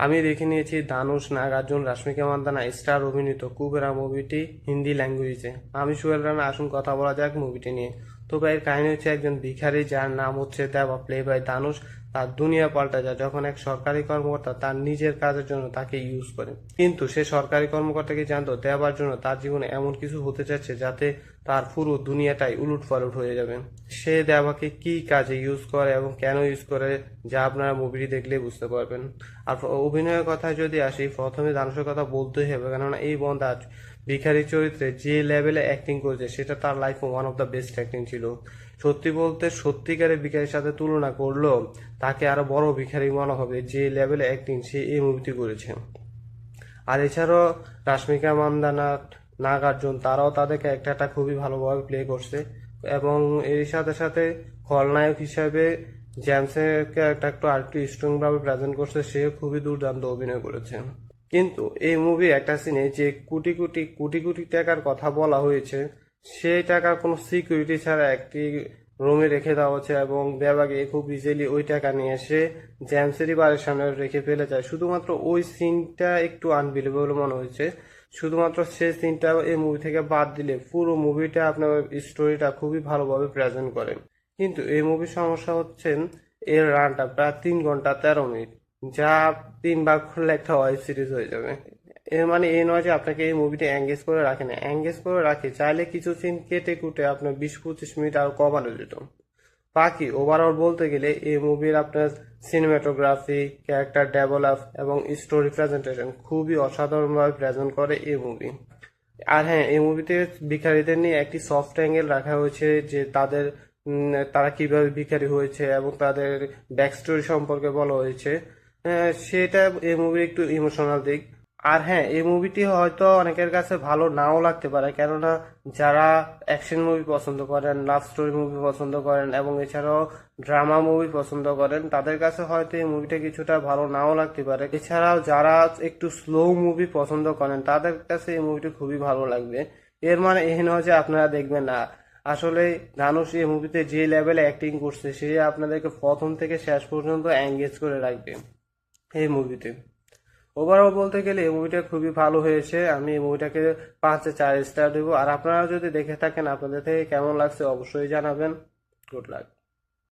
আমি দেখে নিয়েছি ধানুশ, নাগার্জুন, রাশ্মিকা মান্দানা স্টার অভিনীত কুবেরা মুভিটি হিন্দি ল্যাঙ্গুয়েজে। আমি সোহেল রানা, আসুন কথা বলা যাক মুভিটি নিয়ে। তো এর কাহিনী হচ্ছে একজন ভিখারি যার নাম হচ্ছে দেবা, প্লে বাই ধানুষ। তার দুনিয়া পাল্টে যায় যখন এক সরকারি কর্মকর্তা তার নিজের কাজের জন্য তাকে ইউজ করে। কিন্তু সে সরকারি কর্মকর্তা কি জানতো, দেবার জন্য তার জীবনে এমন কিছু হতে যাচ্ছে যাতে তার পুরো দুনিয়াটাই উলটপালট হয়ে যাবে। সে দেবাকে কি কাজে ইউজ করে এবং কেন ইউজ করে, যা আপনারা মুভিটি দেখলে বুঝতে পারবেন। আর অভিনয়ের কথায় যদি আসি, প্রথমে ধানুষের কথা বলতেই হবে, কেননা এই বন্ধা ভিখারি চরিত্রে যে লেভেলে অ্যাক্টিং করেছে সেটা তার লাইফে one of the best acting ছিল। সত্যি বলতে সত্যিকারের ভিখারির সাথে তুলনা করলেও তাকে আরো বড় ভিখারি মনে হবে, যে লেভেলে অ্যাক্টিং সে এই মুভিটি করেছে। আর এছাড়াও রাশ্মিকা মান্দানা, নাগার্জুন, তারাও তাদের ক্যারেক্টারটা খুবই ভালোভাবে প্লে করছে। এবং এর সাথে সাথে খলনায়ক হিসাবে জেমসের ক্যারেক্টার একটু আরেকটু স্ট্রং ভাবে প্রেজেন্ট করছে, সেও খুবই দুর্দান্ত অভিনয় করেছে। কিন্তু এই মুভি একটা সিনে যে কোটি কোটি কোটি কোটি টাকার কথা বলা হয়েছে, সেই টাকার কোনো সিকিউরিটি ছাড়া একটি রুমে রেখে দেওয়া হচ্ছে এবং দেবাকে খুব ইজিলি ওই টাকা নিয়ে এসে জ্যামসেরই বাড়ির সামনে রেখে ফেলে যায়। শুধুমাত্র ওই সিনটা একটু আনবিলিভেবল মনে হয়েছে। শুধুমাত্র সেই সিনটা এই মুভি থেকে বাদ দিলে পুরো মুভিটা আপনার স্টোরিটা খুবই ভালোভাবে প্রেজেন্ট করেন। কিন্তু এই মুভির সমস্যা হচ্ছে এর রানটা প্রায় 3 ঘন্টা 13 মিনিট, যা 3 বার খুললে একটা ওয়েব সিরিজ হয়ে যাবে। এর মানে এই নয় যে আপনাকে এই মুভিটা এঙ্গেজ করে রাখে না, এঙ্গেজ করে রাখে, চাইলে কিছু সিন কেটে কুটে আপনার 20-25 মিনিট আরো কমানো যেত। বাকি ওভারঅল বলতে গেলে এই মুভির আপনার সিনেমাটোগ্রাফি, ক্যারেক্টার ডেভেলপ এবং স্টোরি প্রেজেন্টেশন খুবই অসাধারণভাবে প্রেজেন্ট করে এই মুভি। আর হ্যাঁ, এই মুভিতে ভিখারিদের নিয়ে একটি সফট অ্যাঙ্গেল রাখা হয়েছে, যে তারা কিভাবে ভিখারি হয়েছে এবং তাদের ব্যাক স্টোরি সম্পর্কে বলা হয়েছে। সেটা এই মুভির একটু ইমোশনাল দিক। আর হ্যাঁ, এই মুভিটি হয়তো অনেকের কাছে ভালো নাও লাগতে পারে, কেননা যারা অ্যাকশন মুভি পছন্দ করেন, লাভ স্টোরি মুভি পছন্দ করেন এবং এছাড়াও ড্রামা মুভি পছন্দ করেন, তাদের কাছে হয়তো এই মুভিটা কিছুটা ভালো নাও লাগতে পারে। এছাড়াও যারা একটু স্লো মুভি পছন্দ করেন, তাদের কাছে এই মুভিটি খুবই ভালো লাগবে। এর মানে এই নয় যে আপনারা দেখবেন না। আসলে ধানুষ এই মুভিতে যে লেভেলে অ্যাক্টিং করছে, সে আপনাদেরকে প্রথম থেকে শেষ পর্যন্ত এঙ্গেজ করে রাখবে এই মুভিতে। ওভারঅল বলতে গেলে এই মুভিটা খুবই ভালো হয়েছে। আমি এই মুভিটাকে 5-এ 4 স্টার দেবো। আর আপনারা যদি দেখে থাকেন, আপনাদের থেকে কেমন লাগছে অবশ্যই জানাবেন। Good luck.